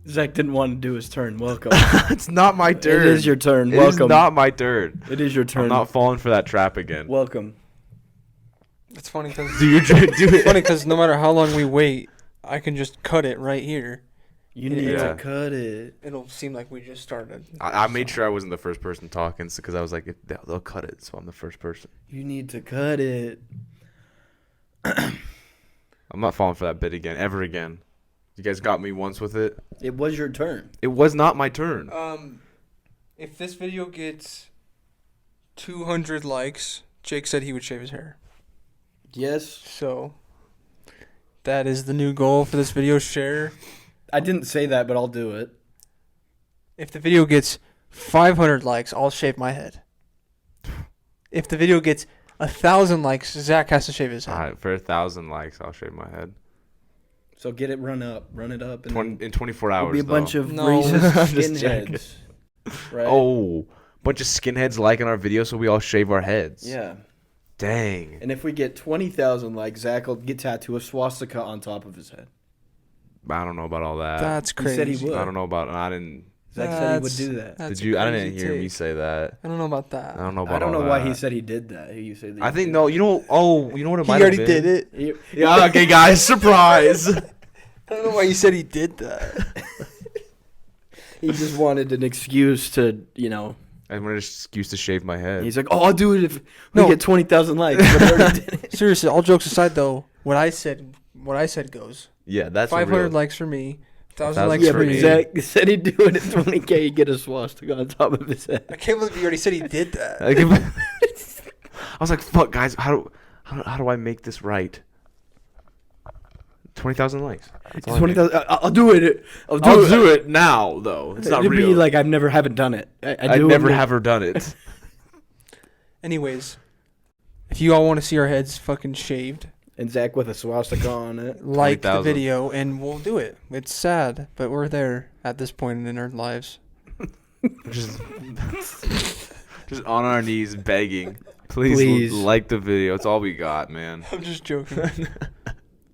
Zach didn't want to do his turn. Welcome. It's not my turn. It is your turn. It Welcome. is not my turn. It is your turn. I'm not falling for that trap again. Welcome. It's funny because Do it. funny because no matter how long we wait, I can just cut it right here. You need Yeah. to cut it. It'll seem like we just started. I made sure I wasn't the first person talking because I was like, they'll cut it, so I'm the first person. You need to cut it. I'm not falling for that bit again, ever again. You guys got me once with it. It was your turn. It was not my turn. If this video gets 200 likes, Jake said he would shave his hair. Yes. So that is the new goal for this video. Share. I didn't say that, but I'll do it. If the video gets 500 likes, I'll shave my head. If the video gets 1,000 likes, Zach has to shave his head. All right, for 1,000 likes, I'll shave my head. So get it run it up. And In 24 hours, it'll be a bunch of No. racist I'm just skinheads. Right? Oh, bunch of skinheads liking our video, so we all shave our heads. Yeah. Dang. And if we get 20,000 likes, Zach will get tattoo a swastika on top of his head. I don't know about all that. That's He crazy. said he would. I don't know about. I didn't. Zach said he would do that. That's Did you? I didn't crazy hear me take. say that. I don't know about that. I don't know about. I don't all know why that. he said he did that. You said that I he think did no. that. You know. Oh, you know what it He might already have been. did it. Yeah. Okay, guys. Surprise. I don't know why you said he did that. He just wanted an excuse to, I wanted an excuse to shave my head. He's like, oh, I'll do it if we No. get 20,000 likes. But I already did it. Seriously, all jokes aside, though, what I said goes. Yeah, that's 500 real. likes for me, 1,000 1,000 likes Yeah, for but me. Zach said he'd do it at 20K. He'd get a swastika on top of his head. I can't believe you already said he did that. I was like, "Fuck, guys! How do I make this right?" 20,000 likes. That's all I need. 20,000. I'll do it. I'll do it now, though. It's not It'd real. be like I haven't done it. I never have done it. Anyways, if you all want to see our heads fucking shaved, And Zach with a swastika on it. like the 20,000. video and we'll do it. It's sad, but we're there at this point in our lives. just on our knees begging. Please, Please. like the video. It's all we got, man. I'm just joking.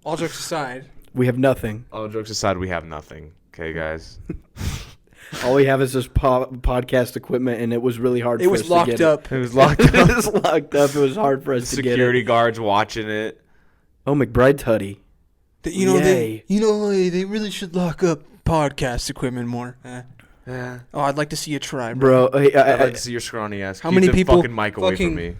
All jokes aside, We have nothing. All jokes aside, we have nothing. Okay, guys. All we have is this podcast equipment, and it was really hard it for was us to locked get up. It was locked It up. was locked up. It was hard for us to get Security it. guards watching it. Oh, McBride's hoodie. Yay. They really should lock up podcast equipment more. Yeah. Oh, I'd like to see you try, bro. Bro, hey, I'd like to see your scrawny ass. How Keep many the people fucking mic away fucking- from me.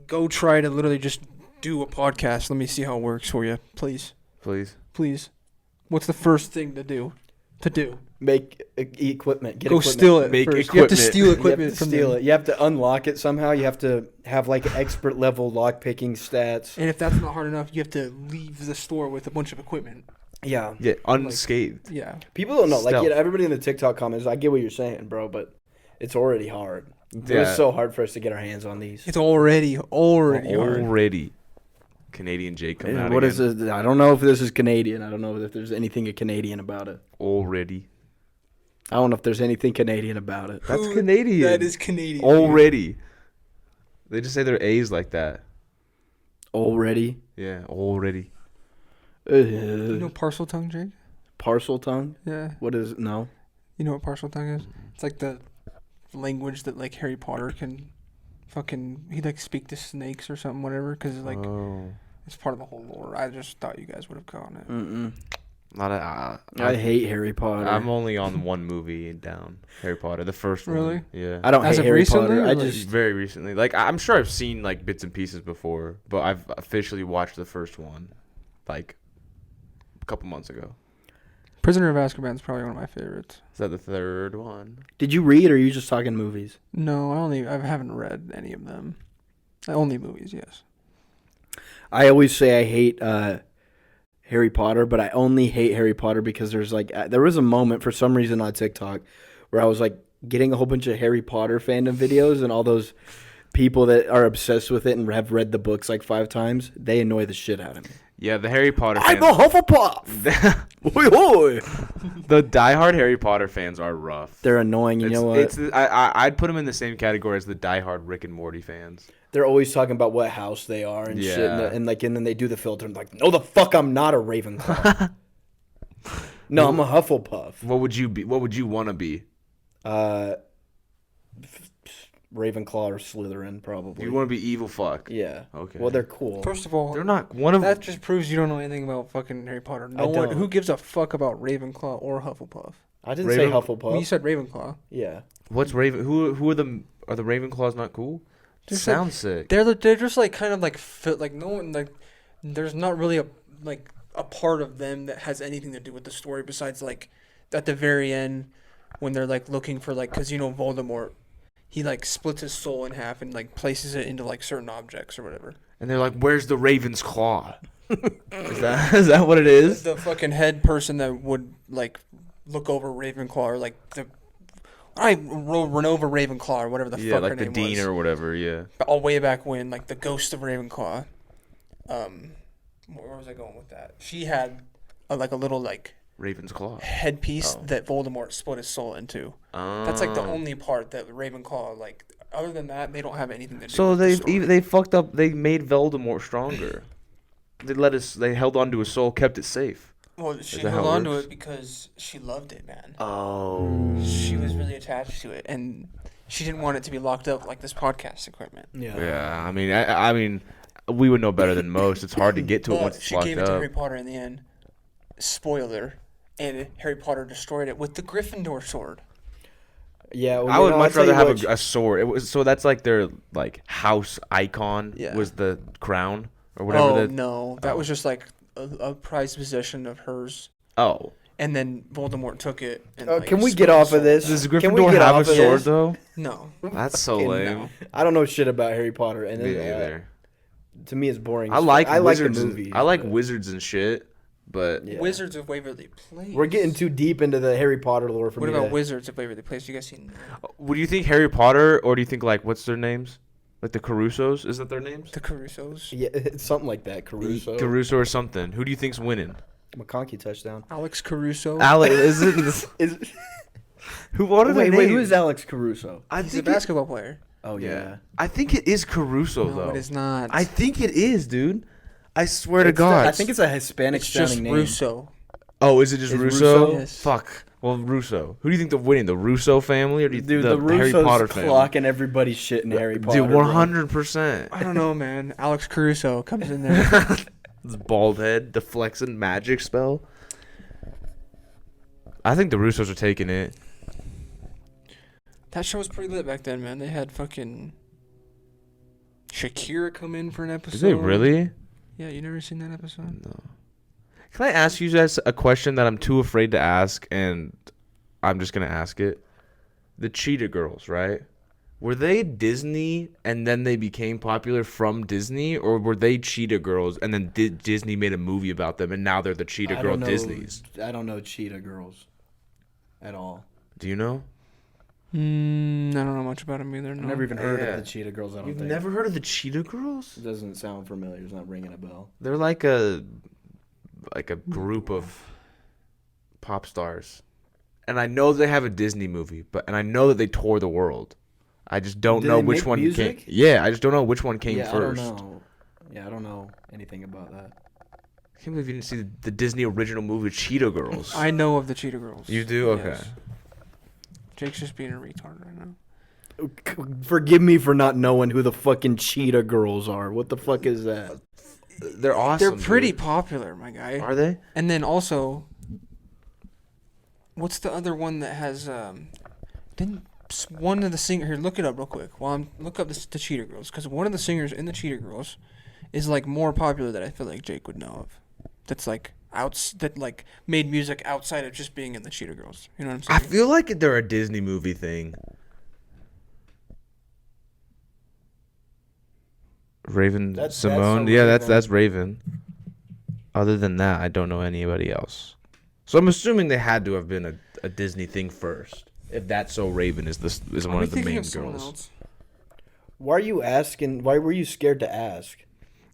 Go try to literally just do a podcast. Let me see how it works for you, please. Please. What's the first thing to do? make equipment. Get Go equipment. steal it Make first. You have to equipment. steal You have equipment to from steal them. it. You have to unlock it somehow. You have to have like expert level lock picking stats. And if that's not hard enough, you have to leave the store with a bunch of equipment. Yeah. Yeah, unscathed. Yeah. People don't know. Like, Stealth. everybody in the TikTok comments, I get what you're saying, bro, but it's already hard. It Yeah. was so hard for us to get our hands on these. It's already hard. Already. Canadian Jake coming out What again. is this? I don't know if this is Canadian. I don't know if there's anything Canadian about it. Already. I don't know if there's anything Canadian about it. That's Canadian. That is Canadian. Already. They just say their A's like that. Already. Yeah, already. You know parcel tongue, Jake? Parcel tongue? Yeah. What is it? No. You know what parcel tongue is? It's like the language that like Harry Potter can fucking he like speak to snakes or something, whatever. Because like it's part of the whole lore. I just thought you guys would have gotten it. Mm-mm. I I hate Harry Potter. I'm only on one movie down. Harry Potter, the first one. Really? Yeah. I don't As hate of Harry recently, Potter. or I like- just Very recently. Like, I'm sure I've seen, like, bits and pieces before, but I've officially watched the first one, like, a couple months ago. Prisoner of Azkaban is probably one of my favorites. Is that the third one? Did you read, or are you just talking movies? No, I haven't read any of them. Only movies, yes. I always say I hate Harry Potter, but I only hate Harry Potter because there was a moment for some reason on TikTok where I was like getting a whole bunch of Harry Potter fandom videos, and all those people that are obsessed with it and have read the books like 5 times, they annoy the shit out of me. Yeah, the Harry Potter I'm fans. a Hufflepuff. Hoi, hoi. The diehard Harry Potter fans are rough. They're annoying. You know what? I'd put them in the same category as the diehard Rick and Morty fans. They're always talking about what house they are and shit, Yeah. and then they do the filter and like, no, the fuck, I'm not a Ravenclaw. No, I'm a Hufflepuff. What would you be? What would you want to be? Ravenclaw or Slytherin, probably. You want to be evil fuck? Yeah. Okay. Well, they're cool. First of all, They're not one of. that just proves you don't know anything about fucking Harry Potter. No I one don't. who gives a fuck about Ravenclaw or Hufflepuff. I didn't say Hufflepuff. Well, you said Ravenclaw. Yeah. What's Raven? Who are the Ravenclaws not cool? Sounds sick. They're just like kind of like like no one like. There's not really a part of them that has anything to do with the story besides like at the very end when they're like looking for like because Voldemort, he like splits his soul in half and like places it into like certain objects or whatever. And they're like, "Where's the Raven's claw?" is that what it is? The fucking head person that would like look over Ravenclaw or like the Renova Ravenclaw or whatever the fuck her like the name dean was. or whatever. Yeah. All way back when, like the ghost of Ravenclaw. Where was I going with that? She had a little like Raven's claw headpiece that Voldemort split his soul into. That's like the Oh. only part that Ravenclaw like. Other than that, they don't have anything to do. So with the story. they fucked up. They made Voldemort stronger. They held on to his soul, kept it safe. Well, she that held how it on to works? it because she loved it, man. Oh. She was really attached to it, and she didn't want it to be locked up like this podcast equipment. Yeah. Yeah. I mean, we would know better than most. It's hard to get to it But once it's she locked gave it to up. Harry Potter in the end. Spoiler. And Harry Potter destroyed it with the Gryffindor sword. Yeah. Well, I would much rather have what, a sword. It was so that's like their like house icon Yeah. was the crown or whatever. Oh, no. That was just like a prized possession of hers. Oh. And then Voldemort took it. And, can we split get his off of soul. this? Does Can we Gryffindor get have a off of sword this? though? No. That's so Fucking lame. no. I don't know shit about Harry Potter, and Me then, neither. to me, it's boring. I like wizards. the The movies. movies. I like but- wizards and shit, but Yeah. Wizards of Waverly Place. We're getting too deep into the Harry Potter lore for What me. about to- Wizards of Waverly Place? You guys seen would you think Harry Potter or do you think like what's their names? Like the Carusos? Is that their names? the Carusos? Yeah, it's something like that. Caruso. Caruso or something. Who do you think's winning? McConkey touchdown. Alex Caruso. Alex, is it? Is Who? What are wait, they? wait, who is Alex Caruso? I He's a think basketball player. Oh yeah. I think it is Caruso No, though. it is not. I think it is, dude. I swear to It's God. I think it's a Hispanic it's just sounding name. Russo. Oh, is it just Is Russo? Russo? Yes. Fuck. Well, Russo. Who do you think they're winning? The Russo family or do you Dude, the the Harry Russos Potter family? clocking everybody's shit in Harry Potter. Dude, bro. 100%. I don't know, man. Alex Caruso comes in there. This bald head, deflecting magic spell. I think the Russos are taking it. That show was pretty lit back then, man. They had fucking Shakira come in for an episode. Is they really? Yeah, you never seen that episode? No. Can I ask you guys a question that I'm too afraid to ask, and I'm just gonna ask it? The Cheetah Girls, right? Were they Disney and then they became popular from Disney, or were they Cheetah Girls and then Disney made a movie about them and now they're the Cheetah I Girl don't know- Disneys? I don't know Cheetah Girls at all. Do you know? I don't know much about him either. I've No. never even heard Yeah. of the Cheetah Girls. I don't You've think. never heard of the Cheetah Girls? It doesn't sound familiar. It's not ringing a bell. They're like a group of pop stars, and I know they have a Disney movie, and I know that they tour the world. I just don't Do know they which make one music? came. Yeah, I just don't know which one came Yeah, first. I don't know. Yeah, I don't know anything about that. I can't believe you didn't see the Disney original movie Cheetah Girls. I know of the Cheetah Girls. You do? Okay. Yes. Jake's just being a retard right now. Forgive me for not knowing who the fucking Cheetah Girls are. What the fuck is that? They're awesome. They're pretty dude. popular, my guy. Are they? And then also, what's the other one that has didn't one of the singers here? Look it up real quick. Look up the Cheetah Girls, because one of the singers in the Cheetah Girls is like more popular that I feel like Jake would know of. That's like that like made music outside of just being in the Cheetah Girls. You know what I'm I saying? feel like they're a Disney movie thing. Raven That's Simone. a Yeah, Raven. that's Raven. Other than that, I don't know anybody else. So I'm assuming they had to have been a Disney thing first. If That's So Raven is Are one we of the thinking main of someone girls. else? Why are you asking? Why were you scared to ask?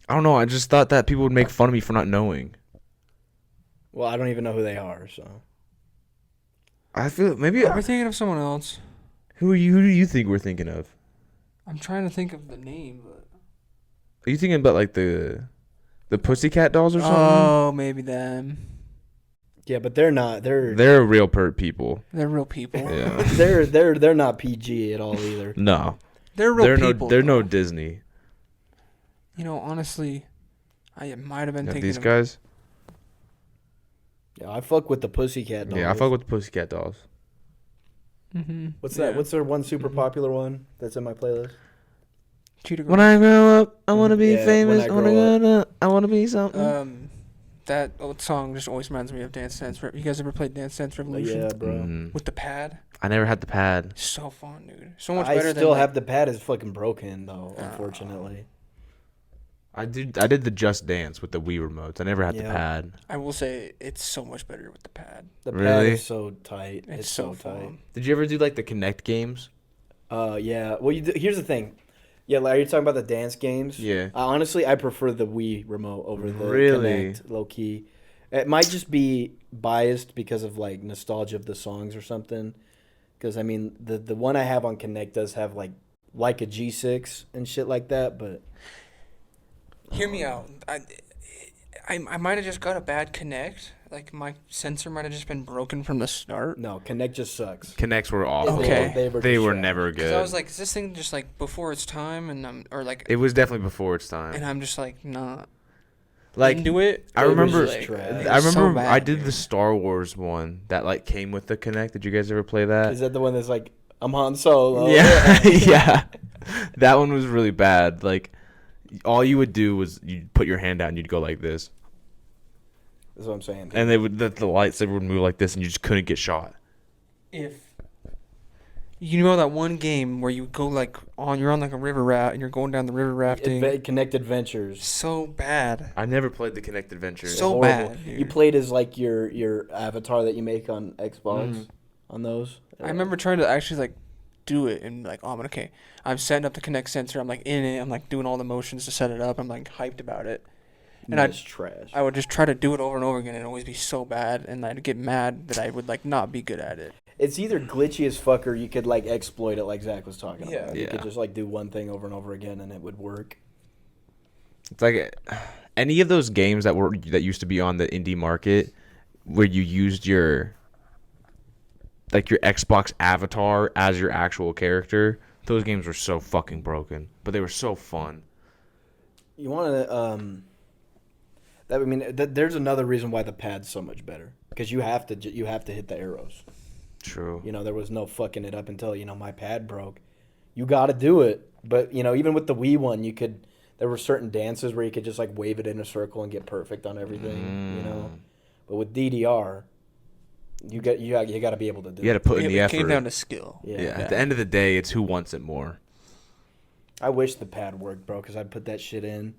I don't know. I just thought that people would make fun of me for not knowing. Well, I don't even know who they are, so. I feel maybe. Are we thinking of someone else? Who do you think we're thinking of? I'm trying to think of the name, but Are you thinking about like the Pussycat Dolls or something? oh, maybe them. Yeah, but they're not. They're real people. They're real people. Yeah. they're not PG at all either. No. They're real people. They're no Disney. You know, honestly, I might have been thinking these guys. Yeah, I fuck with the Pussycat Dolls. Yeah, I fuck with the Pussycat Dolls. Mm-hmm. What's that? What's their one super popular one that's in my playlist? Cheetah Girls. When I grow up, I want to be Yeah, famous. when I grow I want to be something. That old song just always reminds me of Dance Dance. You guys ever played Dance Dance Revolution? Yeah, bro. With the pad? I never had the pad. So fun, dude. So much better than... I still have the pad. Is fucking broken, though, unfortunately. I did the Just Dance with the Wii remotes. I never had the pad. I will say it's so much better with the pad. The pad Really? is so tight. It's so tight. fun. Did you ever do like the Connect games? Yeah. Well, here's the thing. Yeah, like, are you talking about the dance games? Yeah. Honestly, I prefer the Wii remote over the Really? Connect, low key. It might just be biased because of like nostalgia of the songs or something. Because I mean, the one I have on Connect does have like a G6 and shit like that, but. Hear me out. I might have just got a bad Connect. Like, my sensor might have just been broken from the start. No, Connect just sucks. Connects were awful. Okay. They were trash. never Because good. I was like, is this thing just like before its time? And It was definitely before its time. and I'm just like, nah. Like, into it. I It was remember. just trash. I remember. So bad, I did dude. the Star Wars one that like came with the Connect. Did you guys ever play that? Is that the one that's like, I'm Han Solo? Yeah, yeah. That one was really bad. Like, all you would do was you'd put your hand out and you'd go like this, That's what I'm saying. and the lightsaber would move like this, and you just couldn't get shot. If you know that one game where you go like you're on like a river raft and you're going down the river rafting. Connect Adventures. So bad. I never played the Connect Adventure. So Horrible. bad, dude. You played as like your avatar that you make on Xbox on those. I remember trying to actually like do it and like, I'm setting up the Connect sensor. I'm like in it. I'm like doing all the motions to set it up. I'm like hyped about it. And That's trash. I would just try to do it over and over again and always be so bad. And I'd get mad that I would like not be good at it. It's either glitchy as fuck or you could like exploit it like Zach was talking Yeah. about. You could Yeah. just like do one thing over and over again and it would work. It's like any of those games that used to be on the indie market where you used your Xbox avatar as your actual character. Those games were so fucking broken, but they were so fun. You want to there's another reason why the pad's so much better because you have to hit the arrows. True. You know, there was no fucking it up until, my pad broke. You got to do it. But, even with the Wii one, there were certain dances where you could just like wave it in a circle and get perfect on everything, But with DDR, you got to be able to do it. You got to put in the It effort. came down to skill. Yeah. At the end of the day, it's who wants it more. I wish the pad worked, bro, because I'd put that shit in.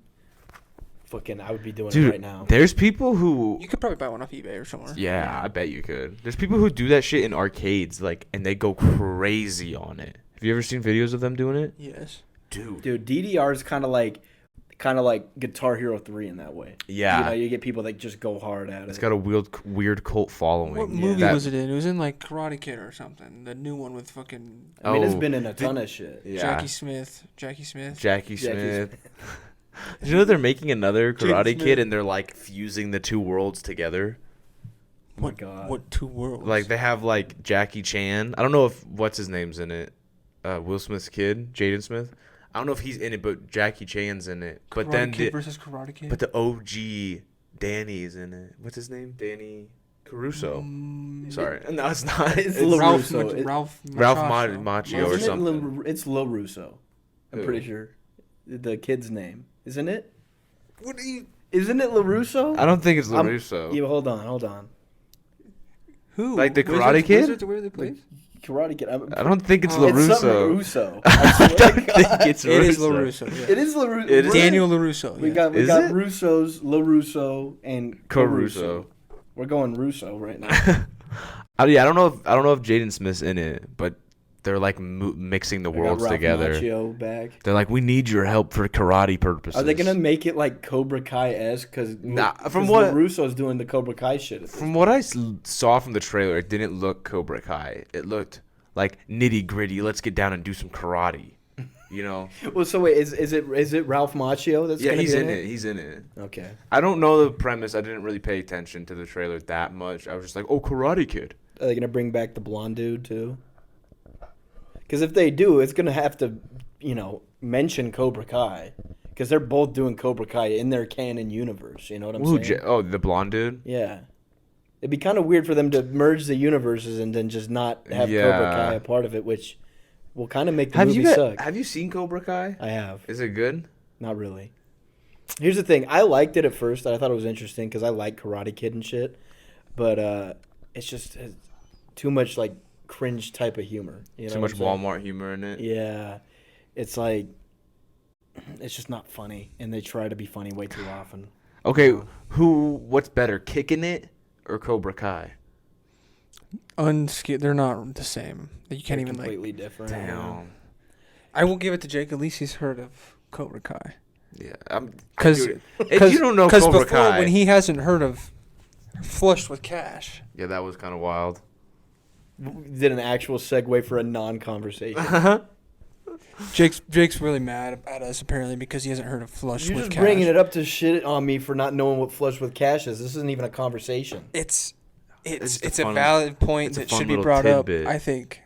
Fucking, I would be doing Dude, it right now. There's people who... You could probably buy one off eBay or somewhere. Yeah, I bet you could. There's people who do that shit in arcades, and they go crazy on it. Have you ever seen videos of them doing it? Yes. Dude, DDR is kind of like Guitar Hero 3 in that way. Yeah. You get people that just go hard at it. It's got a weird cult following. What movie was it in? It was in like Karate Kid or something. The new one with fucking I mean, it's been in a ton of shit. Yeah. Jackie Smith. Jackie Smith. Smith. Did you know they're making another Karate Smith. Kid and they're like fusing the two worlds together? Oh my God. What two worlds? Like they have like Jackie Chan. I don't know if what's his name's in it. Will Smith's kid, Jaden Smith. I don't know if he's in it, but Jackie Chan's in it. But Karate then Kid versus Karate Kid. but the OG Danny's in it. What's his name? Danny Caruso. Sorry, no, it's not. It's Ralph LaRusso. Ralph Macchio or Isn't it something. It's LaRusso. I'm Who? pretty sure. The kid's name. Isn't it? What are you? Isn't it LaRusso? I don't think it's LaRusso. Yeah, hold on. Who? Like the Karate Kid? Wizards, where they play? Karate Kid. I don't think it's It's something LaRusso. LaRusso. I swear to don't God. think it's It is Russo. LaRusso. Yeah. It is LaRusso. It is Daniel LaRusso. We yes. got Is it? Russo's, LaRusso, and Caruso. We're going Russo right now. I don't know if Jaden Smith's in it, but they're like mixing the We got worlds Ralph together. Macchio back. They're like, we need your help for karate purposes. Are they gonna make it like Cobra Kai-esque? Because from what- LaRusso's doing the Cobra Kai shit. From what I saw from the trailer, it didn't look Cobra Kai. It looked like nitty gritty. Let's get down and do some karate. You know? Well, so wait, is it Ralph Macchio that's Yeah, gonna he's be in it. He's in it. Okay. I don't know the premise. I didn't really pay attention to the trailer that much. I was just like, oh, Karate Kid. Are they gonna bring back the blonde dude too? Because if they do, it's gonna have to, mention Cobra Kai, because they're both doing Cobra Kai in their canon universe. You know what I'm saying? The blonde dude? Yeah. It'd be kind of weird for them to merge the universes and then just not have Cobra Kai a part of it, which will kind of make the movie suck. Have you seen Cobra Kai? I have. Is it good? Not really. Here's the thing. I liked it at first. I thought it was interesting because I like Karate Kid and shit. But it's just too much, like, cringe type of humor. Too much Walmart humor in it? Yeah. It's like, it's just not funny. And they try to be funny way too often. Okay, what's better, Kicking It or Cobra Kai? They're not the same. You can't even completely different. Damn. I will give it to Jake. At least he's heard of Cobra Kai. Yeah, because if you don't know Cobra Kai, when he hasn't heard of Flushed with Cash. Yeah, that was kind of wild. Did an actual segue for a non-conversation. Jake's really mad at us apparently because he hasn't heard of Flushed with Cash. You're just bringing it up to shit on me for not knowing what Flush with Cash is. This isn't even a conversation. It's a valid point that should be brought tidbit. up. I think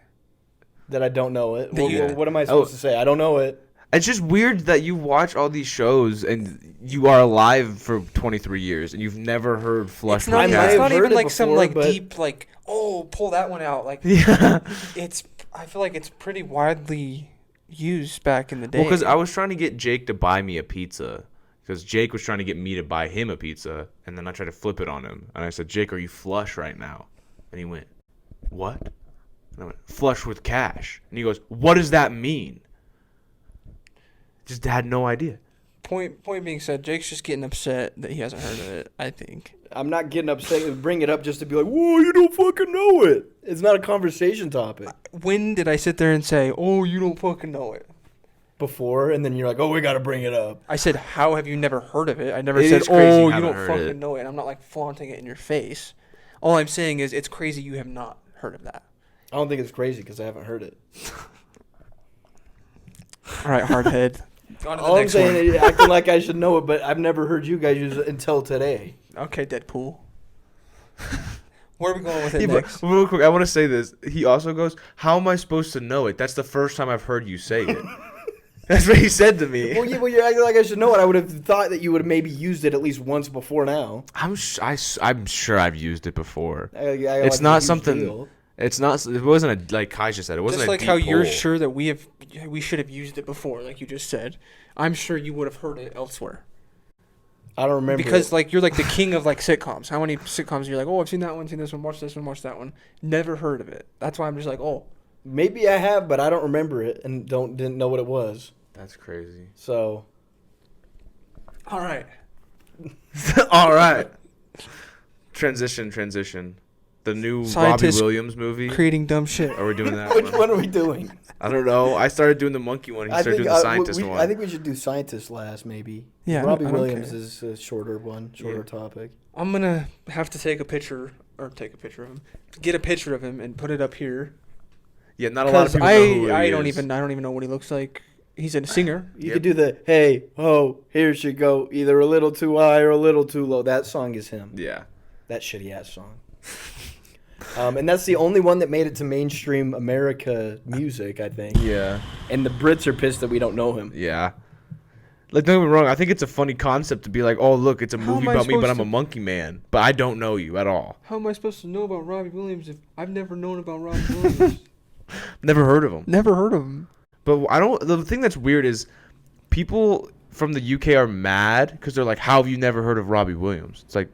that I don't know it. Yeah. What am I supposed to say? I don't know it. It's just weird that you watch all these shows and you are alive for 23 years and you've never heard Flush with Cash. It's not even like before, some like deep like pull that one out like yeah. I feel like it's pretty widely used back in the day. Well, because I was trying to get Jake to buy me a pizza because Jake was trying to get me to buy him a pizza, and then I tried to flip it on him, and I said, Jake, are you flush right now? And he went, what? And I went, Flush with Cash. And he goes, what does that mean? Just had no idea. Point being said, Jake's just getting upset that he hasn't heard of it, I think. I'm not getting upset. Bring it up just to be like, whoa, you don't fucking know it. It's not a conversation topic. When did I sit there and say, oh, you don't fucking know it? Before, and then you're like, oh, we got to bring it up. I said, how have you never heard of it? I never said, oh, you don't fucking know it. And I'm not like flaunting it in your face. All I'm saying is it's crazy you have not heard of that. I don't think it's crazy because I haven't heard it. All right, hardhead. All I'm saying is acting like I should know it, but I've never heard you guys use it until today. Okay, Deadpool. Where are we going with it next? Real quick, I want to say this. He also goes, how am I supposed to know it? That's the first time I've heard you say it. That's what he said to me. Well, you're acting like I should know it. I would have thought that you would have maybe used it at least once before now. I'm sure I've used it before. It's not something... Deal. It's not. It wasn't a, like Kai just said. It wasn't just like a deep how you're hole. sure that we should have used it before, like you just said. I'm sure you would have heard it elsewhere. I don't remember because like you're like the king of like sitcoms. How many sitcoms are you like? Oh, I've seen that one, seen this one, watched this one, watched that one. Never heard of it. That's why I'm just like, oh, maybe I have, but I don't remember it and didn't know what it was. That's crazy. So, all right, all right. Transition. The new Robbie Williams movie. Creating dumb shit. Are we doing that Which one are we doing? I don't know. I started doing the monkey one. He started doing the scientist one. I think we should do scientist last, maybe. Yeah. Robbie Williams is a shorter topic. I'm going to have to take a picture of him. Get a picture of him and put it up here. Yeah, not a lot of people know who he I don't even know what he looks like. He's a singer. You could do the, hey, oh, here she go, either a little too high or a little too low. That song is him. Yeah. That shitty-ass song. And that's the only one that made it to mainstream America music, I think. Yeah. And the Brits are pissed that we don't know him. Yeah. Like, don't get me wrong. I think it's a funny concept to be like, oh, look, it's a movie about me, but I'm a monkey man. But I don't know you at all. How am I supposed to know about Robbie Williams if I've never known about Robbie Williams? Never heard of him. Never heard of him. But the thing that's weird is people from the UK are mad because they're like, how have you never heard of Robbie Williams? It's like,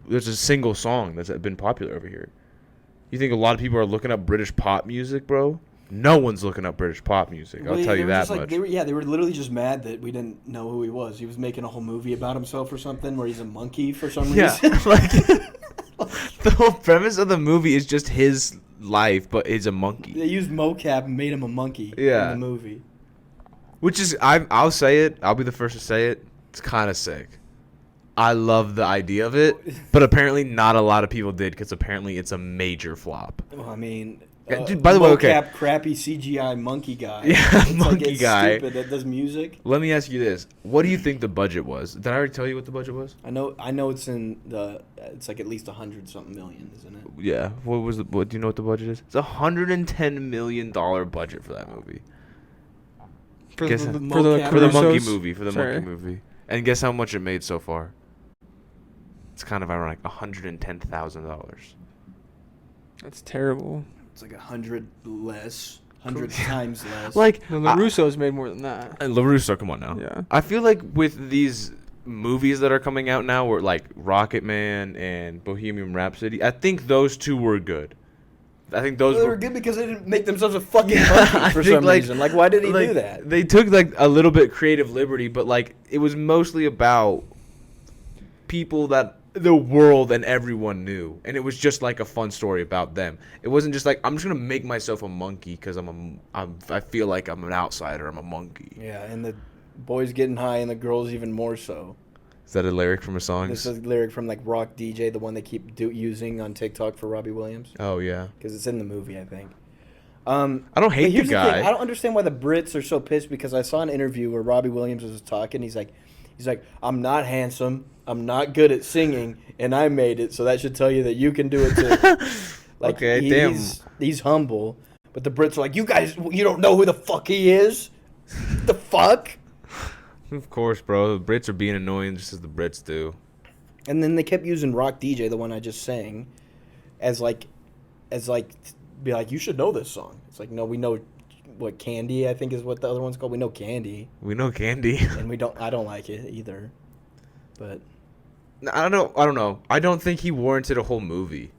there's a single song that's been popular over here. You think a lot of people are looking up British pop music, bro? No one's looking up British pop music. I'll tell you that much. They were literally just mad that we didn't know who he was. He was making a whole movie about himself or something where he's a monkey for some reason. Like the whole premise of the movie is just his life, but he's a monkey. They used mocap and made him a monkey in the movie. Which is, I'll say it. I'll be the first to say it. It's kind of sick. I love the idea of it, but apparently not a lot of people did because apparently it's a major flop. Well, I mean, Dude, by the way, okay. mocap, crappy CGI monkey guy. Yeah, it's monkey it's guy. Stupid that does music. Let me ask you this: what do you think the budget was? Did I already tell you what the budget was? I know it's in the. It's like at least 100-something million, isn't it? Yeah. What do you know what the budget is? It's $110 million budget for that movie. For Guess the how- mocap For the monkey Russos? movie. For the Sorry. monkey movie. And guess how much it made so far? It's kind of ironic. $110,000. That's terrible. It's like 100 less, 100 times less. Like No, the Russos made more than that. LaRusso, come on now. Yeah. I feel like with these movies that are coming out now, where like Rocket Man and Bohemian Rhapsody, I think those two were good. I think those they were good because they didn't make themselves a fucking monkey for some reason. Like, why did he do that? They took like a little bit creative liberty, but like it was mostly about people that the world and everyone knew, and it was just like a fun story about them. It wasn't just like, I'm just gonna make myself a monkey because I feel like I'm an outsider. I'm a monkey. Yeah, and the boys getting high and the girls even more so. Is that a lyric from a song? This is a lyric from like Rock DJ, the one they keep using on TikTok for Robbie Williams, Oh yeah. because it's in the movie, I think. I don't But hate the here's guy. thing, I don't understand why the Brits are so pissed, because I saw an interview where Robbie Williams was talking. He's like, I'm not handsome, I'm not good at singing, and I made it, so that should tell you that you can do it too. Like, Okay, damn. He's humble, but the Brits are like, you don't know who the fuck he is? The fuck? Of course, bro. The Brits are being annoying just as the Brits do. And then they kept using Rock DJ, the one I just sang, as be like, you should know this song. It's like, no, we know what Candy, I think is what the other one's called. We know Candy, We know Candy. and I don't like it either. But I don't know. I don't think he warranted a whole movie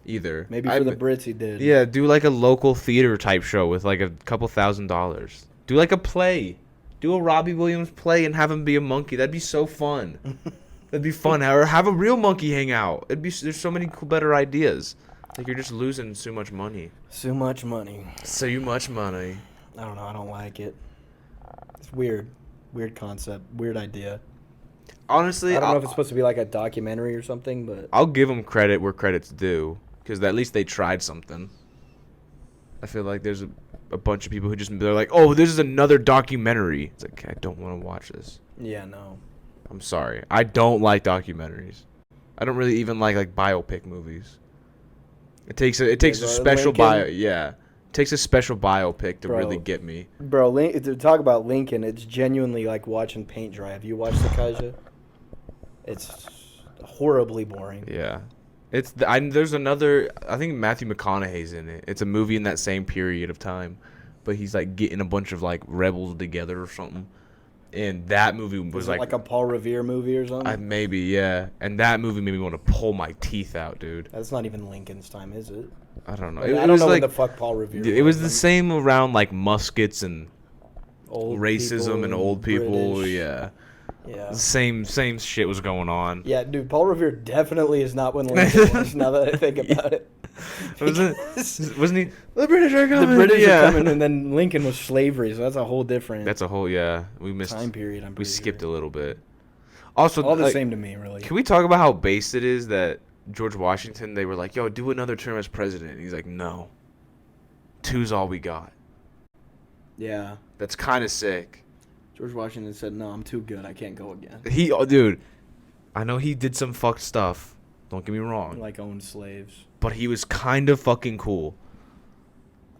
either. maybe for the Brits he did. Yeah, do like a local theater type show with like a couple $1,000s. Do like a play. Do a Robbie Williams play and have him be a monkey. That'd be so fun. That'd be fun. Or have a real monkey hang out. There's so many cool, better ideas. Like, you're just losing so much money. So much money. So much money. I don't know. I don't like it. It's weird. Weird concept. Weird idea. Honestly, I don't know if it's supposed to be like a documentary or something, but I'll give them credit where credit's due, because at least they tried something. I feel like there's a bunch of people who they're like, oh, this is another documentary. It's like, I don't want to watch this. yeah, no. I'm sorry. I don't like documentaries. I don't really even like biopic movies. It takes a special Lincoln? It takes a special biopic to Bro. really get me. Bro, to talk about Lincoln, it's genuinely like watching paint dry. Have you watched the Kaja? It's horribly boring. Yeah. There's another, I think Matthew McConaughey's in it. It's a movie in that same period of time, but he's like getting a bunch of like rebels together or something. And that movie was like a Paul Revere movie or something? maybe, yeah. And that movie made me want to pull my teeth out, dude. That's not even Lincoln's time, is it? I don't know. Like, It I don't was know like, when the fuck Paul Revere it was the like, same around like muskets and old racism people and old people. British. Yeah. Yeah. Same shit was going on. Yeah, dude, Paul Revere definitely is not when Lincoln was, now that I think about it. Wasn't he? The British are coming. The British yeah. are coming, and then Lincoln was slavery, so that's a whole different That's a whole, yeah. We missed. time period. We skipped a little bit. Also, All the like, same to me, really. can we talk about how based it is that George Washington, they were like, yo, do another term as president. And he's like, no. 2's all we got. Yeah. That's kind of sick. George Washington said, no, I'm too good. I can't go again. Dude, I know he did some fucked stuff. Don't get me wrong. Like, owned slaves. But he was kind of fucking cool.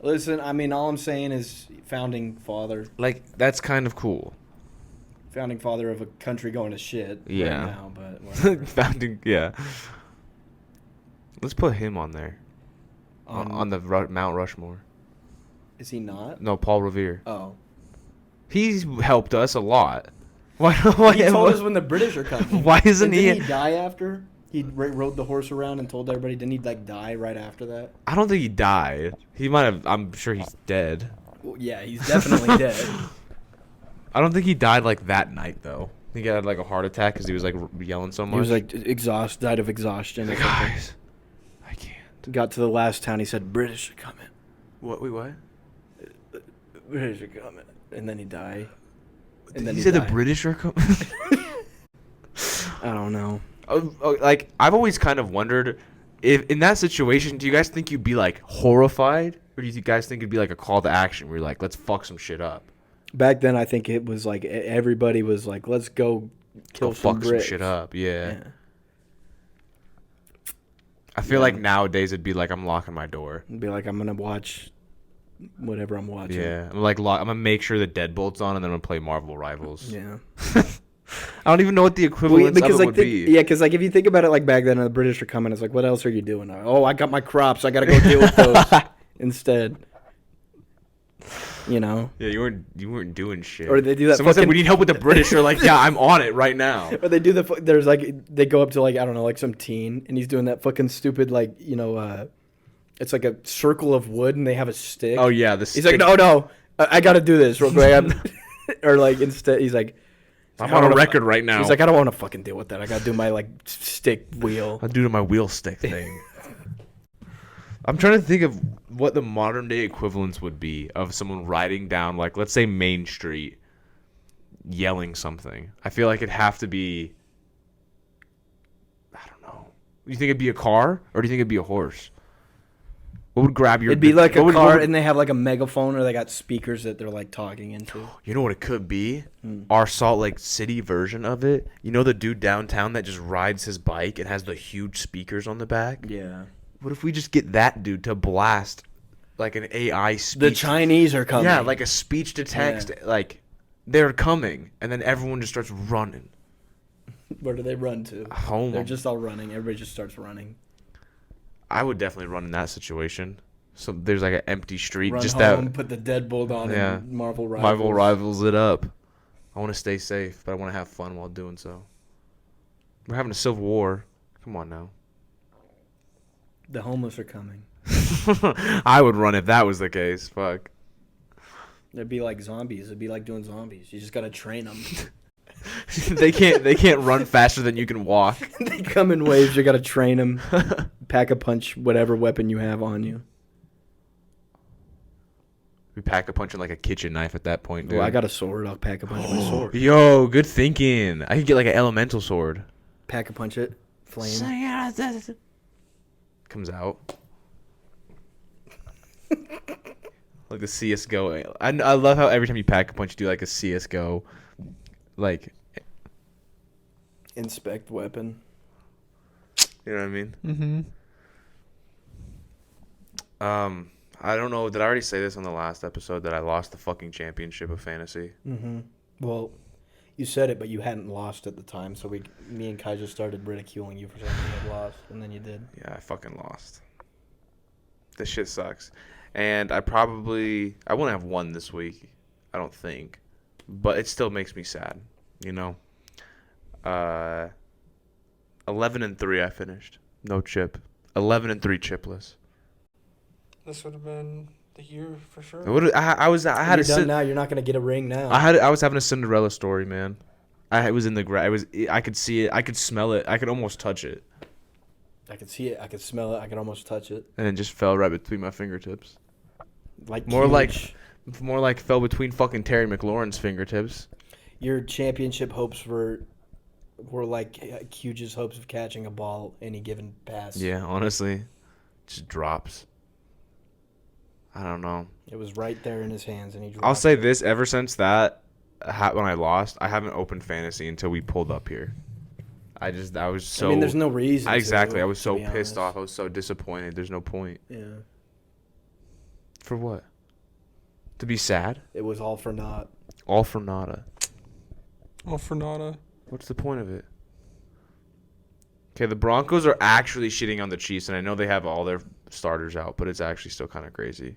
Listen, I mean, all I'm saying is founding father. Like, that's kind of cool. Founding father of a country going to shit Yeah. right now, but whatever. Founding, yeah. Let's put him on there. On the Mount Rushmore. Is he not? No, Paul Revere. Oh. He's helped us a lot. Why? He told us when the British are coming. Why isn't And he? Didn't he die after? He rode the horse around and told everybody. Didn't he, like, die right after that? I don't think he died. He might have. I'm sure he's dead. Well, yeah, he's definitely dead. I don't think he died like that night though. I think he had like a heart attack because he was like yelling so much. He was, like, died of exhaustion or something. guys, I can't. Got to the last town, he said, British are coming. What? Wait, what? British are coming. And then he died. And then he said died. the British are coming. I don't know. Like, I've always kind of wondered, if in that situation, do you guys think you'd be like horrified, or do you guys think it'd be like a call to action where you're like, let's fuck some shit up? Back then, I think it was like everybody was like, let's go kill some fuck Brits. some shit up. Yeah. I feel like nowadays it'd be like I'm locking my door. It'd be like I'm gonna watch whatever I'm watching. Yeah, I'm gonna make sure the deadbolt's on, and then I'm gonna play Marvel Rivals. Yeah. I don't even know what the equivalent of it like would be. Yeah, because like if you think about it, like back then, the British are coming. It's like, what else are you doing? Oh, I got my crops. I gotta go deal with those instead. You know. Yeah, you weren't doing shit. Or they do that. Someone said we need help with the British. They're like, yeah, I'm on it right now. Or they do there's like they go up to like I don't know like some teen and he's doing that fucking stupid like it's like a circle of wood and they have a stick. Oh yeah, He's like no, I got to do this real quick. Or like instead he's like, I'm on a record right now. He's like, I don't want to fucking deal with that. I got to do my like stick wheel. I'll do my wheel stick thing. I'm trying to think of what the modern day equivalence would be of someone riding down, like, let's say Main Street, yelling something. I feel like it'd have to be, I don't know. You think it'd be a car, or do you think it'd be a horse? What would grab your... It'd be like a car, and they have like a megaphone, or they got speakers that they're like talking into. You know what it could be? Our Salt Lake City version of it. You know the dude downtown that just rides his bike and has the huge speakers on the back? Yeah. What if we just get that dude to blast like an AI speech? The Chinese are coming. Yeah, like a speech to text. Yeah. Like, they're coming. And then everyone just starts running. Where do they run to? Home. They're just all running. Everybody just starts running. I would definitely run in that situation. So there's like an empty street. Run just home, that. Put the deadbolt on and Marvel Rivals. Marvel Rivals it up. I want to stay safe, but I want to have fun while doing so. We're having a civil war. Come on now. The homeless are coming. I would run if that was the case. Fuck. It'd be like zombies. It'd be like doing zombies. You just gotta train them. They can't run faster than you can walk. They come in waves. You gotta train them. Pack a punch whatever weapon you have on you. We pack a punch in like a kitchen knife at that point, dude. Well, I got a sword. I'll pack a punch with my sword. Yo, good thinking. I could get like an elemental sword. Pack a punch it. Flame. Comes out. Like the CSGO. I love how every time you pack a punch, you do like a CSGO. Like. Inspect weapon. You know what I mean? Mm-hmm. I don't know. Did I already say this on the last episode that I lost the fucking championship of fantasy? Mm-hmm. Well, you said it, but you hadn't lost at the time, so me and Kai just started ridiculing you for saying you had lost, and then you did. Yeah, I fucking lost. This shit sucks. And I wouldn't have won this week, I don't think. But it still makes me sad, you know? 11-3 I finished. No chip. 11-3 chipless. This would have been the year for sure. I had a done now. You're not gonna get a ring now. I was having a Cinderella story, man. I was in the grass. I could see it. I could smell it. I could almost touch it. I could see it. I could smell it. I could almost touch it. And it just fell right between my fingertips. Like more like fell between fucking Terry McLaurin's fingertips. Your championship hopes were like Huge's hopes of catching a ball any given pass. Yeah, honestly, just drops. I don't know. It was right there in his hands, and he dropped I'll say this: ever since that, when I lost, I haven't opened fantasy until we pulled up here. I was so. I mean, there's no reason. Exactly. I was so be pissed honest. off. I was so disappointed. There's no point. Yeah. For what? To be sad? It was all for naught. All for nada. All for nada. What's the point of it? Okay, the Broncos are actually shitting on the Chiefs, and I know they have all their starters out, but it's actually still kind of crazy.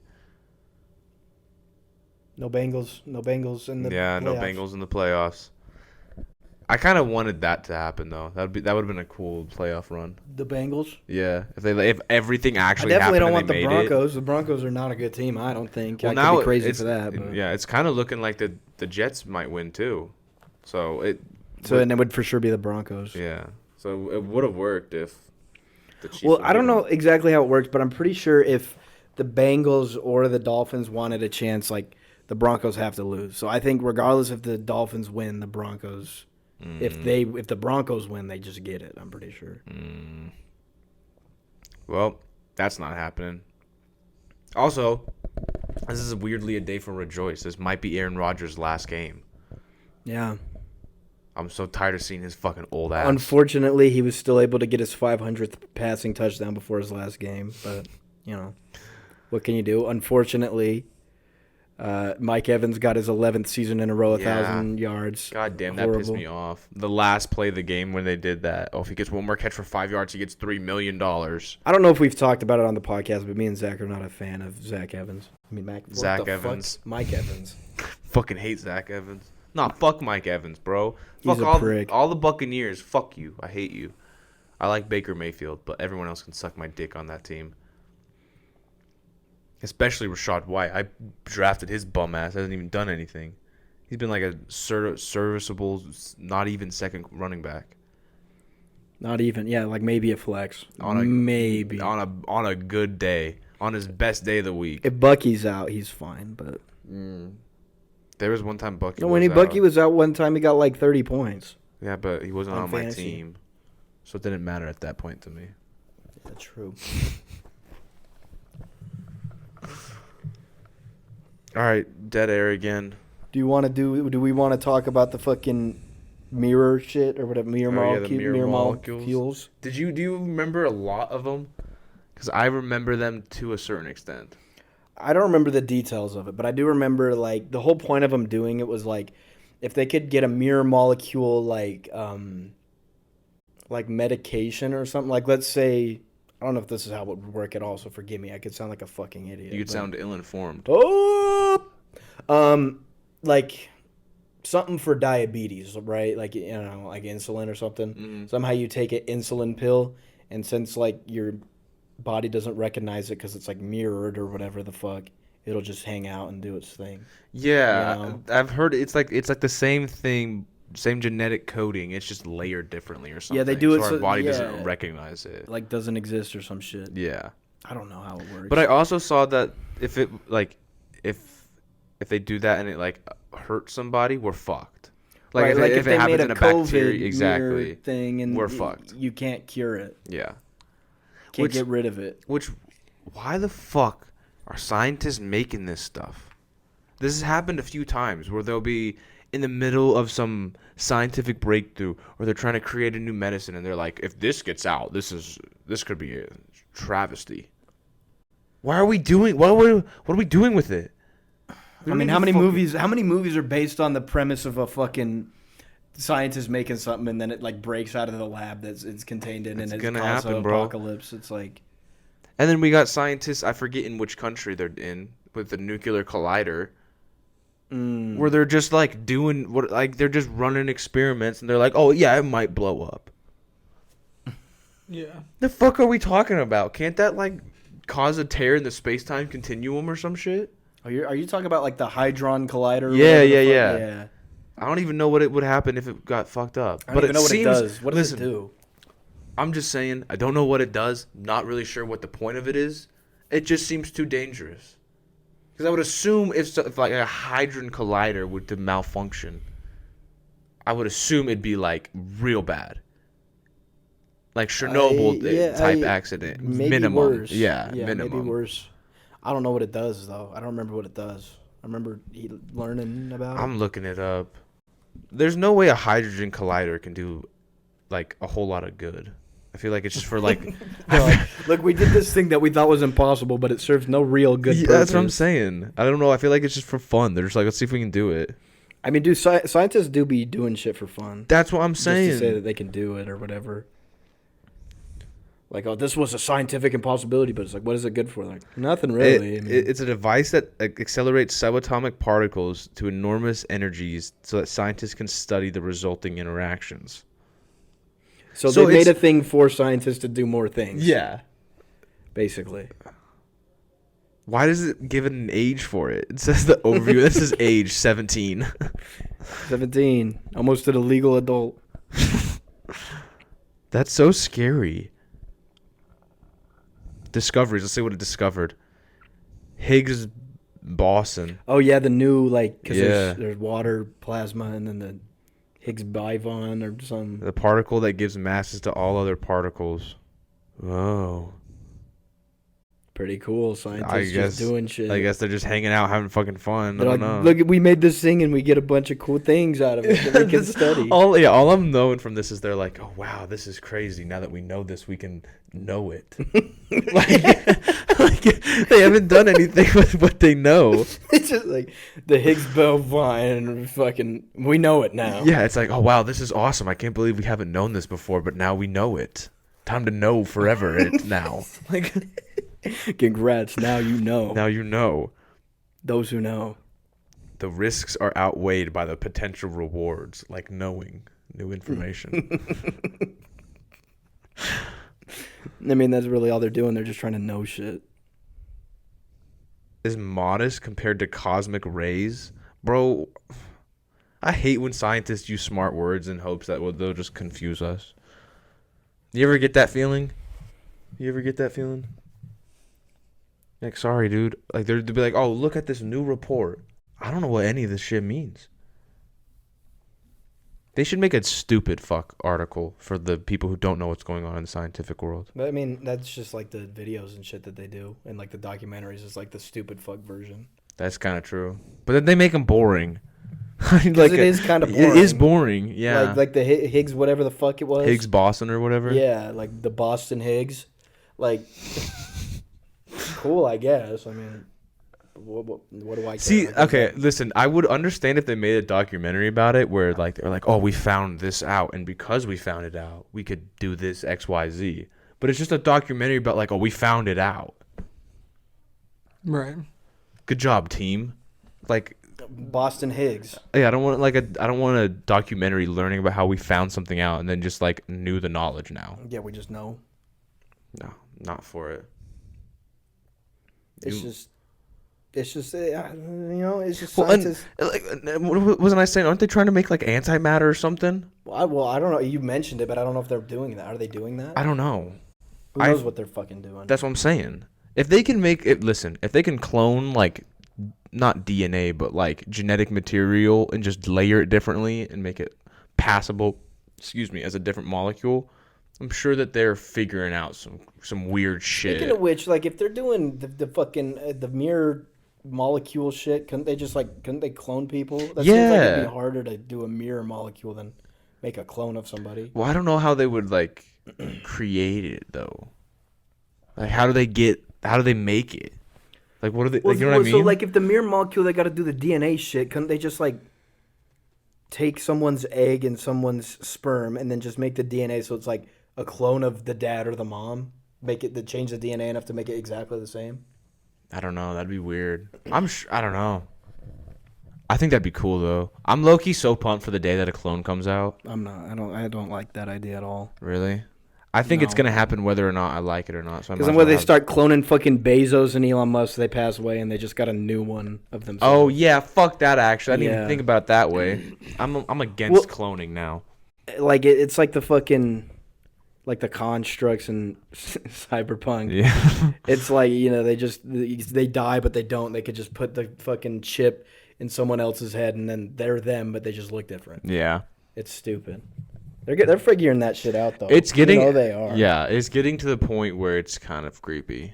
No Bengals in the playoffs. No Bengals in the playoffs. I kind of wanted that to happen though. That would have been a cool playoff run. The Bengals. Yeah, if everything actually I definitely happened don't want and the they made Broncos. it. The Broncos are not a good team. I don't think. Well, I now could be crazy it's, for that. But. Yeah, it's kind of looking like the Jets might win too. And it would for sure be the Broncos. Yeah. So it would have worked if the Chiefs. Well, I don't know exactly how it works, but I'm pretty sure if the Bengals or the Dolphins wanted a chance, like the Broncos have to lose. So I think regardless if the Dolphins win, the Broncos, if the Broncos win, they just get it. I'm pretty sure. Well, that's not happening. Also, this is weirdly a day for rejoice. This might be Aaron Rodgers' last game. Yeah. I'm so tired of seeing his fucking old ass. Unfortunately, he was still able to get his 500th passing touchdown before his last game. But, what can you do? Unfortunately, Mike Evans got his 11th season in a row, 1,000 yards. God damn, that pissed me off. The last play of the game when they did that. Oh, if he gets one more catch for 5 yards, he gets $3 million. I don't know if we've talked about it on the podcast, but me and Zach are not a fan of Zach Evans. I mean, Zach Evans. Mike Evans. Fucking hate Zach Evans. Nah, fuck Mike Evans, bro. He's Fuck a prick. all the Buccaneers. Fuck you. I hate you. I like Baker Mayfield, but everyone else can suck my dick on that team. Especially Rashad White. I drafted his bum ass. Hasn't even done anything. He's been like a serviceable, not even second running back. Not even, like maybe a flex. Maybe on a good day, on his best day of the week. If Bucky's out, he's fine. But there was one time Bucky. Bucky was out one time, he got like 30 points. Yeah, but he wasn't on my fantasy. team, so it didn't matter at that point to me. Yeah, true. All right, dead air again. Do we want to talk about the fucking mirror shit or whatever, mirror molecules? Do you remember a lot of them? Because I remember them to a certain extent. I don't remember the details of it, but I do remember like the whole point of them doing it was like if they could get a mirror molecule like medication or something. Like let's say, I don't know if this is how it would work at all, so forgive me. I could sound like a fucking idiot. You could sound ill-informed. Like something for diabetes, right? Like like insulin or something. Mm-hmm. Somehow you take an insulin pill, and since like your body doesn't recognize it because it's like mirrored or whatever the fuck, it'll just hang out and do its thing. Yeah, I've heard it's like the same thing, same genetic coding. It's just layered differently or something. Yeah, they do it so our body yeah, doesn't recognize it. Like doesn't exist or some shit. Yeah, I don't know how it works. but I also saw that if it like if they do that and it like hurts somebody, we're fucked. Like, right, if it happens in a bacteria, exactly thing, and we're fucked. You can't cure it. Yeah, Can't get rid of it. Why the fuck are scientists making this stuff? This has happened a few times where they'll be in the middle of some scientific breakthrough, or they're trying to create a new medicine, and they're like, if this gets out, this could be a travesty. What are we doing with it? I mean, how many movies are based on the premise of a fucking scientist making something and then it like breaks out of the lab that it's contained in, and it's gonna causes happen, an bro. apocalypse? It's like, and then we got scientists, I forget in which country they're in, with the nuclear collider, where they're just like doing they're just running experiments, and they're like, oh yeah, it might blow up. Yeah. The fuck are we talking about? Can't that like cause a tear in the space-time continuum or some shit? are you talking about like the Hadron Collider? Yeah. I don't even know what it would happen if it got fucked up. I don't even know what it does. What does it do? I'm just saying, I don't know what it does. Not really sure what the point of it is. It just seems too dangerous. Because I would assume if like a Hadron Collider would to malfunction, I would assume it'd be like real bad. Like Chernobyl type accident. Maybe minimum. Worse. Yeah, maybe minimum. worse. I don't know what it does, though. I don't remember what it does. I remember learning about it. I'm looking it up. There's no way a hydrogen collider can do like a whole lot of good. I feel like it's just for like look, we did this thing that we thought was impossible, but it serves no real good purpose. That's what I'm saying. I don't know. I feel like it's just for fun. They're just like, let's see if we can do it. I mean, scientists do be doing shit for fun. That's what I'm saying. Just to say that they can do it or whatever. Like, oh, this was a scientific impossibility, but it's like, what is it good for? Like, nothing really. It's a device that accelerates subatomic particles to enormous energies so that scientists can study the resulting interactions. So they made a thing for scientists to do more things. Yeah. Basically. Why does it give it an age for it? It says the overview. This is age 17. 17. Almost an illegal adult. That's so scary. Discoveries. Let's see what it discovered. Higgs boson. Oh, yeah, the new, like, because there's water, plasma, and then the Higgs boson or something. The particle that gives masses to all other particles. Oh. Pretty cool. Scientists just doing shit. I guess they're just hanging out, having fucking fun. They're I like, don't know. look, we made this thing and we get a bunch of cool things out of it that we can study. All I'm knowing from this is they're like, oh wow, this is crazy. Now that we know this, we can know it. like they haven't done anything with what they know. It's just like the Higgs boson, and fucking, we know it now. Yeah, it's like, oh wow, this is awesome. I can't believe we haven't known this before, but now we know it. Time to know forever it now. Like, congrats, now you know. now you know. Those who know. The risks are outweighed by the potential rewards, like knowing new information. I mean, that's really all they're doing. They're just trying to know shit. Is modest compared to cosmic rays? Bro, I hate when scientists use smart words in hopes that they'll just confuse us. You ever get that feeling? Like, sorry, dude. Like, they'll be like, oh, look at this new report. I don't know what any of this shit means. They should make a stupid fuck article for the people who don't know what's going on in the scientific world. But I mean, that's just like the videos and shit that they do. And like the documentaries is like the stupid fuck version. That's kind of true. But then they make them boring. Like it is kind of boring. It is boring, yeah. Like the Higgs, whatever the fuck it was. Higgs Boson or whatever. Yeah, like the Boston Higgs. Like, cool, I guess. I mean, what do I care? See, Like, okay, listen, I would understand if they made a documentary about it where like they're like, oh, we found this out, and because we found it out, we could do this XYZ. But it's just a documentary about like, oh, we found it out. Right. Good job, team. Like, Boston Higgs. yeah, I don't want a documentary learning about how we found something out and then just like knew the knowledge now. Yeah, we just know. No, not for it. It's just it's just Well, scientists. Wasn't I saying, aren't they trying to make like antimatter or something? Well, I don't know. You mentioned it, but I don't know if they're doing that. Are they doing that? I don't know. Who knows what they're fucking doing? That's what I'm saying. If they can make it, listen, if they can clone like not DNA, but like genetic material and just layer it differently and make it passable, as a different molecule, I'm sure that they're figuring out some weird shit. Speaking of which, like if they're doing the fucking the mirror molecule shit, couldn't they clone people? That seems like it'd be harder to do a mirror molecule than make a clone of somebody. Well, I don't know how they would like create it though. Like how do they make it? Like what are they? Like, you know what I mean? So like if the mirror molecule, they got to do the DNA shit. Couldn't they just like take someone's egg and someone's sperm and then just make the DNA so it's like a clone of the dad or the mom? Change the DNA enough to make it exactly the same? I don't know. That'd be weird. I don't know. I think that'd be cool though. I'm low key so pumped for the day that a clone comes out. I'm not. I don't like that idea at all. Really? I think it's gonna happen whether or not I like it or not. Because then when they start cloning fucking Bezos and Elon Musk, they pass away and they just got a new one of themselves. Oh yeah, fuck that. Actually, I didn't even think about it that way. I'm against cloning now. Like it's like the fucking, like the constructs and Cyberpunk. Yeah. It's like, they die but they don't. They could just put the fucking chip in someone else's head and then they're them, but they just look different. Yeah. It's stupid. They're figuring that shit out though. It's getting. They are. Yeah, it's getting to the point where it's kind of creepy.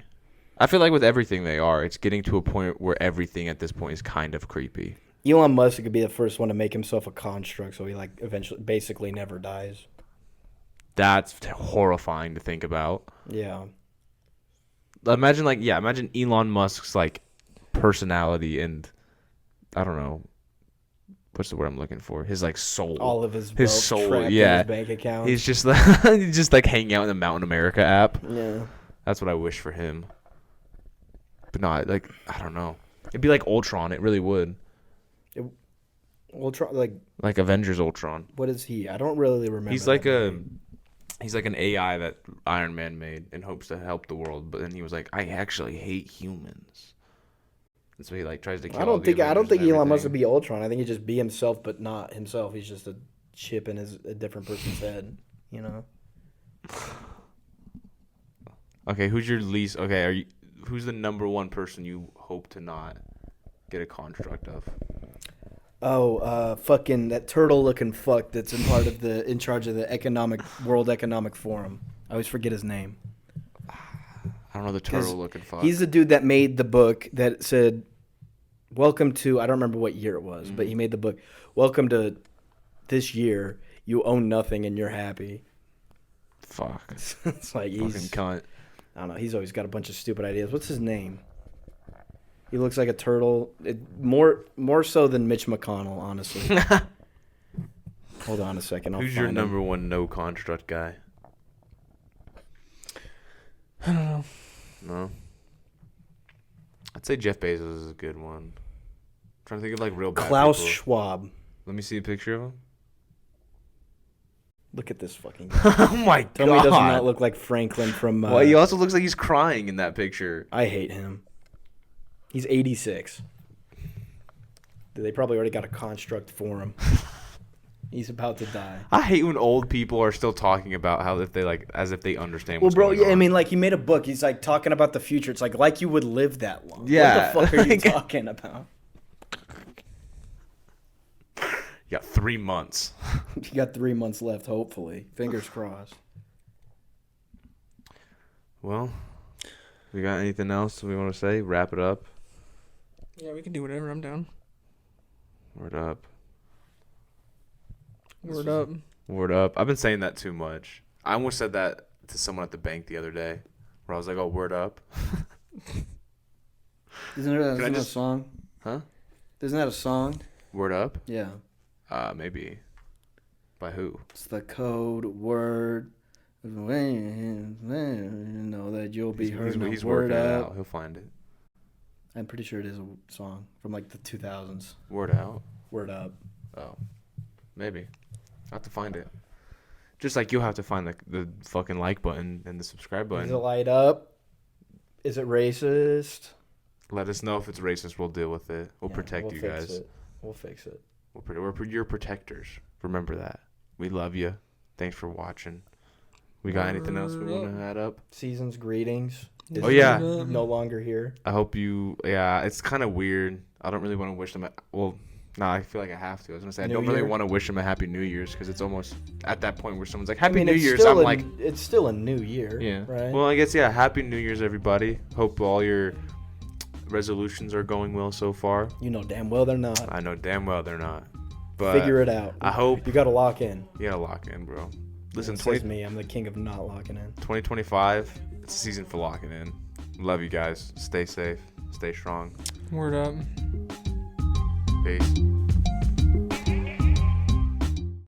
I feel like with everything they are, it's getting to a point where everything at this point is kind of creepy. Elon Musk could be the first one to make himself a construct, so he like eventually, basically never dies. That's horrifying to think about. Yeah. Imagine Elon Musk's like personality and I don't know. What's the word I'm looking for? His like soul. All of his soul, trapped in his bank account. He's just like hanging out in the Mountain America app. Yeah. That's what I wish for him. But not like I don't know. It'd be like Ultron. It really would. Ultron, like Avengers Ultron. What is he? I don't really remember. He's like an AI that Iron Man made in hopes to help the world, but then he was like, I actually hate humans. And so he like tries to kill I don't think everything. Elon Musk would be Ultron. I think he'd just be himself, but not himself. He's just a chip in a different person's head. Okay, who's the number one person you hope to not get a construct of? Oh, fucking that turtle-looking fuck that's in charge of the World Economic Forum. I always forget his name. I don't know the turtle looking fuck. He's the dude that made the book that said, "Welcome to." I don't remember what year it was, but he made the book. Welcome to this year. You own nothing and you're happy. Fuck. It's like Fucking he's. cunt. I don't know. He's always got a bunch of stupid ideas. What's his name? He looks like a turtle. More so than Mitch McConnell, honestly. Hold on a second. Who's your number one no construct guy? I don't know. No. I'd say Jeff Bezos is a good one. I'm trying to think of like real bad Klaus people. Schwab. Let me see a picture of him. Look at this fucking guy. Oh my god. Tell me he does not look like Franklin from... well, he also looks like he's crying in that picture. I hate him. He's 86. They probably already got a construct for him. He's about to die. I hate when old people are still talking about how if they like as if they understand Well, what's bro, going yeah, on. I mean, like, he made a book. He's, like, talking about the future. It's like you would live that long. Yeah. What the fuck are you talking about? You got 3 months. You got 3 months left, hopefully. Fingers crossed. Well, we got anything else we want to say? Wrap it up. Yeah, we can do whatever. I'm down. Word up. Word up. Word up. I've been saying that too much. I almost said that to someone at the bank the other day, where I was like, "Oh, word up." Isn't that a song? Huh? Isn't that a song? Word up? Yeah. Maybe. By who? It's the code word. When you know that you'll be heard. He's Word working it up. out. He'll find it. I'm pretty sure it is a song from like the 2000s. Word out. Word up. Oh, maybe. I'll have to find it. Just like you'll have to find the fucking like button and the subscribe button. Is it light up? Is it racist? Let us know if it's racist. We'll deal with it. We'll Yeah, protect you fix guys. it. We'll fix it. We're your protectors. Remember that. We love you. Thanks for watching. We got anything else we want to add up? Season's greetings. Oh, yeah. No longer here. I hope you. Yeah, it's kind of weird. I don't really want to wish them. I feel like I have to. I was gonna say I New don't really Year? want to wish them a happy New Year's because it's almost at that point where someone's like Happy I mean, New it's Year's. still I'm like, it's still a new year. yeah. Right. Well, I guess yeah. Happy New Year's, everybody. Hope all your resolutions are going well so far. You know damn well they're not. I know damn well they're not. But Figure it out. I hope You got to lock in. you gotta lock in, bro. Listen, It says me. I'm the king of not locking in. 2025. It's a season for locking in. Love you guys. Stay safe. Stay strong. Word up. Peace.